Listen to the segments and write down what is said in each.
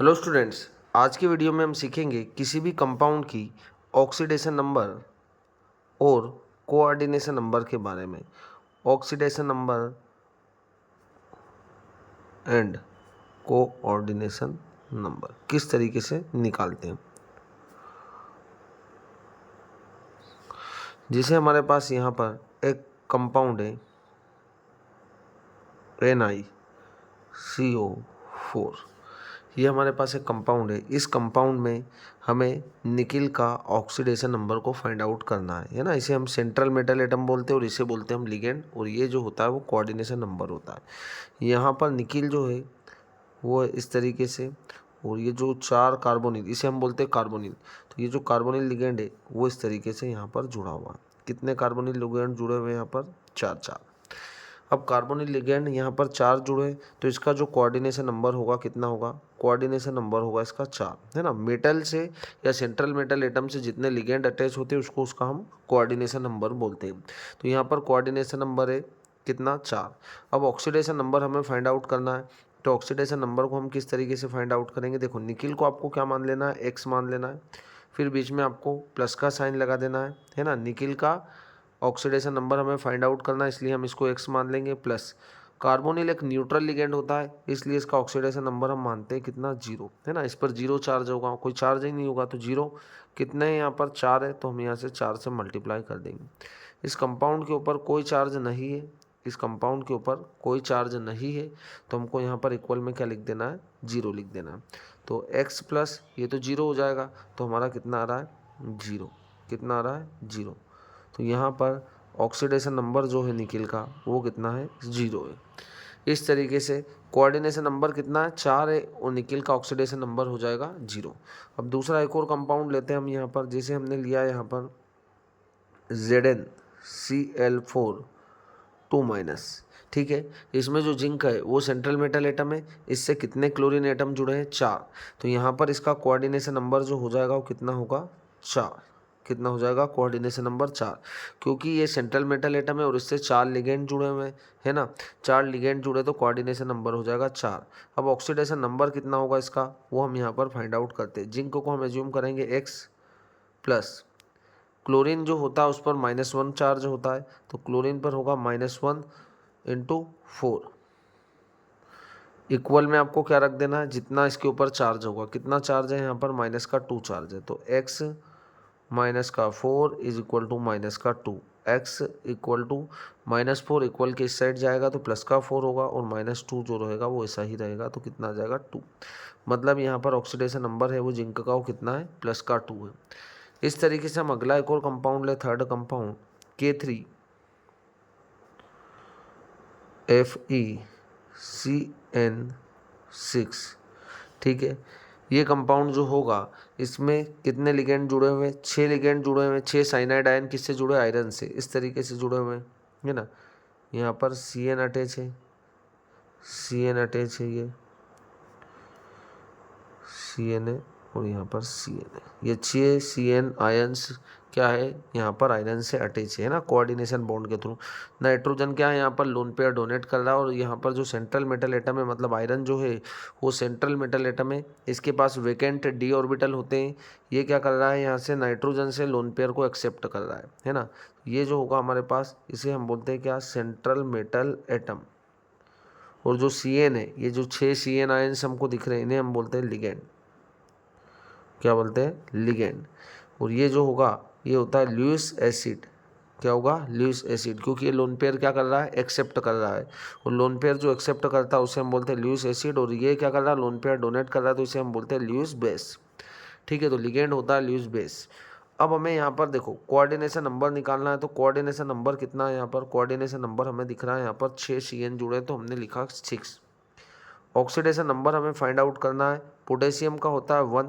Hello students, आज की video में हम सीखेंगे किसी भी कंपाउंड की ऑक्सीडेशन नंबर और कोऑर्डिनेशन नंबर के बारे में। Oxidation number and coordination number किस तरीके से निकालते हैं। जैसे हमारे पास यहाँ पर एक कंपाउंड है NiCO4। ये हमारे पास एक कंपाउंड है। इस कंपाउंड में हमें निकिल का ऑक्सीडेशन नंबर को फाइंड आउट करना है ना। इसे हम सेंट्रल मेटल एटम बोलते हैं और इसे बोलते हैं हम लिगेंड, और ये जो होता है वो कोऑर्डिनेशन नंबर होता है। यहाँ पर निकिल जो है वो इस तरीके से, और ये जो 4 कार्बोनिल इसे हम बोलते हैं कार्बोनिल। तो ये जो कार्बोनिल लिगेंड है वो इस तरीके से यहाँ पर जुड़ा हुआ है। कितने कार्बोनिल लिगेंड जुड़े हुए हैं यहाँ पर? 4। अब कार्बोनिल लिगेंड यहाँ पर 4 जुड़े, तो इसका जो कोऑर्डिनेशन नंबर होगा कितना होगा? कोऑर्डिनेशन नंबर होगा इसका 4, है ना। मेटल से या सेंट्रल मेटल एटम से जितने लिगेंड अटैच होते हैं उसका हम कोऑर्डिनेशन नंबर बोलते हैं। तो यहाँ पर कोऑर्डिनेशन नंबर है कितना? 4। अब ऑक्सीडेशन नंबर हमें फाइंड आउट करना है। तो ऑक्सीडेशन नंबर को हम किस तरीके से फाइंड आउट करेंगे? देखो, निकिल को आपको क्या मान लेना है? X मान लेना है। फिर बीच में आपको प्लस का साइन लगा देना है ना। निकिल का ऑक्सीडेशन नंबर हमें फाइंड आउट करना है, इसलिए हम इसको X मान लेंगे। प्लस कार्बोनिल एक न्यूट्रल लिगेंड होता है, इसलिए इसका ऑक्सीडेशन नंबर हम मानते हैं कितना? 0, है ना। इस पर 0 चार्ज होगा, कोई चार्ज ही नहीं होगा, तो 0 कितने हैं यहाँ पर? 4 है, तो हम यहाँ से 4 से मल्टीप्लाई कर देंगे। इस कंपाउंड के ऊपर कोई चार्ज नहीं है, इस कंपाउंड के ऊपर कोई चार्ज नहीं है, तो हमको यहाँ पर इक्वल में क्या लिख देना है? 0 लिख देना है। तो X प्लस ये तो 0 हो जाएगा, तो हमारा कितना आ रहा है? 0। कितना आ रहा है? 0। तो यहाँ पर ऑक्सीडेशन नंबर जो है निकिल का वो कितना है? 0 है। इस तरीके से कोऑर्डिनेशन नंबर कितना है? 4 है, और निकिल का ऑक्सीडेशन नंबर हो जाएगा 0। अब दूसरा एक और कंपाउंड लेते हैं हम यहाँ पर। जैसे हमने लिया यहाँ पर ZnCl4 2-, ठीक है। इसमें जो जिंक है वो सेंट्रल मेटल एटम है, इससे कितने क्लोरीन एटम जुड़े हैं? 4। तो यहाँ पर इसका कोऑर्डिनेशन नंबर जो हो जाएगा वो कितना होगा? 4। कितना हो जाएगा? कोऑर्डिनेशन नंबर 4, क्योंकि ये सेंट्रल मेटल एटम है और इससे 4 लिगेंड जुड़े हुए हैं, है ना। 4 लिगेंड जुड़े तो कोऑर्डिनेशन नंबर हो जाएगा 4। अब ऑक्सीडेशन नंबर कितना होगा इसका वो हम यहाँ पर फाइंड आउट करते हैं। जिंक को हम एज्यूम करेंगे X प्लस क्लोरीन जो होता है उस पर -1 चार्ज होता है, तो क्लोरीन पर होगा -1 × 4। इक्वल में आपको क्या रख देना है? जितना इसके ऊपर चार्ज होगा। कितना चार्ज है यहाँ पर? -2 चार्ज है, तो X -4 is equal to -2। X equal to -4 equal के इस साइड जाएगा तो +4 होगा, और -2 जो रहेगा वो ऐसा ही रहेगा, तो कितना आ जाएगा? 2। मतलब यहाँ पर ऑक्सीडेशन नंबर है वो जिंक का वो कितना है? +2 है। इस तरीके से हम अगला एक और कंपाउंड ले, थर्ड कंपाउंड K3FeCN6, ठीक है। ये कंपाउंड जो होगा इसमें कितने लिगेंड जुड़े हुए हैं? 6 लिगेंड जुड़े हुए हैं। 6 साइनाइड आयन किससे जुड़े? आयरन से। इस तरीके से जुड़े हुए हैं, है ना। यहाँ पर Cn अटैच है, Cn अटैच है, ये Cn है, और यहाँ पर Cn है। ये 6 Cn आयन्स क्या है? यहाँ पर आयरन से अटैच है ना, कोऑर्डिनेशन बॉन्ड के थ्रू। नाइट्रोजन क्या है? यहाँ पर लोन पेयर डोनेट कर रहा है, और यहाँ पर जो सेंट्रल मेटल एटम है, मतलब आयरन जो है वो सेंट्रल मेटल एटम है, इसके पास वेकेंट d ऑर्बिटल होते हैं। ये क्या कर रहा है? यहाँ से नाइट्रोजन से लोन पेयर को एक्सेप्ट कर रहा है ना। ये जो होगा हमारे पास, इसे हम बोलते हैं क्या? Central metal atom. और जो Cn है, ये जो 6 Cn आयन्स हमको दिख रहे हैं, इन्हें हम बोलते हैं लिगेंड। क्या बोलते हैं? लिगेंड। और ये जो होगा ये होता है ल्यूइस एसिड। क्या होगा? ल्यूइस एसिड, क्योंकि ये लोन पेयर क्या कर रहा है? एक्सेप्ट कर रहा है, और लोन पेयर जो एक्सेप्ट करता है उसे हम बोलते हैं ल्यूइस एसिड। और ये क्या कर रहा है? लोन पेयर डोनेट कर रहा है, तो इसे हम बोलते हैं ल्यूइस बेस, ठीक है। तो लिगेंड होता है ल्यूइस बेस। अब हमें यहाँ पर देखो कोऑर्डिनेशन नंबर निकालना है, तो कोऑर्डिनेशन नंबर कितना है यहाँ पर? कोऑर्डिनेशन नंबर हमें दिख रहा है यहाँ पर 6 Cn जुड़े हैं, तो हमने लिखा 6। ऑक्सीडेशन नंबर हमें फाइंड आउट करना है। पोटेशियम का होता है 1,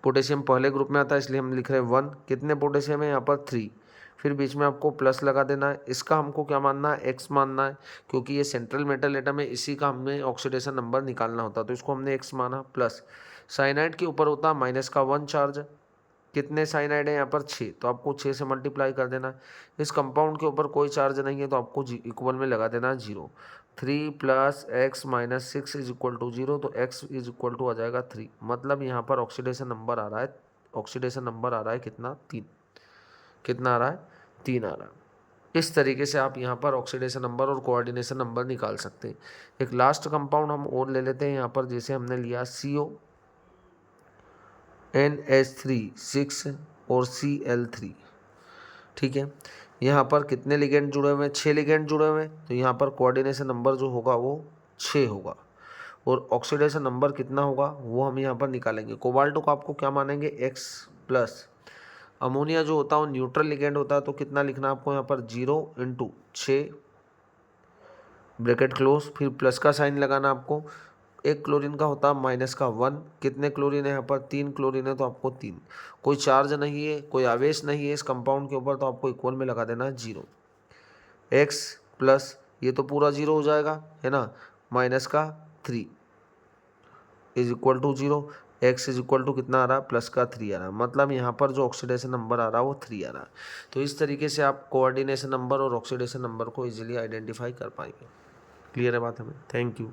पोटेशियम पहले ग्रुप में आता है, इसलिए हम लिख रहे हैं 1। कितने पोटेशियम है यहाँ पर? 3। फिर बीच में आपको प्लस लगा देना है। इसका हमको क्या मानना है? X मानना है, क्योंकि ये सेंट्रल मेटल एटम है, इसी का हमें ऑक्सीडेशन नंबर निकालना होता है, तो इसको हमने X माना। प्लस साइनाइड के ऊपर होता है -1 चार्ज। कितने साइनाइड है यहाँ पर? 6, तो आपको 6 से मल्टीप्लाई कर देना है। इस कंपाउंड के ऊपर कोई चार्ज नहीं है, तो आपको इक्वल में लगा देना है 0। 3 + x - 6 इज इक्वल टू 0, तो x इज इक्वल टू आ जाएगा 3। मतलब यहाँ पर ऑक्सीडेशन नंबर आ रहा है, ऑक्सीडेशन नंबर आ रहा है कितना, 3। कितना आ रहा है, 3 आ रहा है। इस तरीके से आप यहाँ पर ऑक्सीडेशन नंबर और कोऑर्डिनेशन नंबर निकाल सकते हैं। एक लास्ट कंपाउंड हम और ले लेते हैं यहाँ पर, जैसे हमने लिया CONH3 6 और Cl3। ठीक है, यहाँ पर कितने लिगेंड जुड़े हुए हैं, 6 लिगेंड जुड़े हुए हैं, तो यहाँ पर कोऑर्डिनेशन नंबर जो होगा वो 6 होगा। और ऑक्सीडेशन नंबर कितना होगा वो हम यहाँ पर निकालेंगे। कोबाल्टो को आपको क्या मानेंगे, X+। अमोनिया जो होता है वो न्यूट्रल लिगेंड होता है, तो कितना लिखना है आपको यहाँ पर, 0 × 6 ब्रैकेट क्लोज, फिर प्लस का साइन लगाना आपको। एक क्लोरीन का होता है माइनस का 1। कितने क्लोरीन है यहाँ पर, 3 क्लोरीन है, तो आपको 3। कोई चार्ज नहीं है, कोई आवेश नहीं है इस कंपाउंड के ऊपर, तो आपको इक्वल में लगा देना है 0। X+ ये तो पूरा 0 हो जाएगा, है ना, माइनस का 3 is equal to 0। x is equal to कितना आ रहा है, प्लस का 3 आ रहा है। मतलब यहाँ पर जो ऑक्सीडेशन नंबर आ रहा है वो 3 आ रहा है। तो इस तरीके से आप कोऑर्डिनेशन नंबर और ऑक्सीडेशन नंबर को इजीली आइडेंटिफाई कर पाएंगे। क्लियर है बात हमें? Thank you.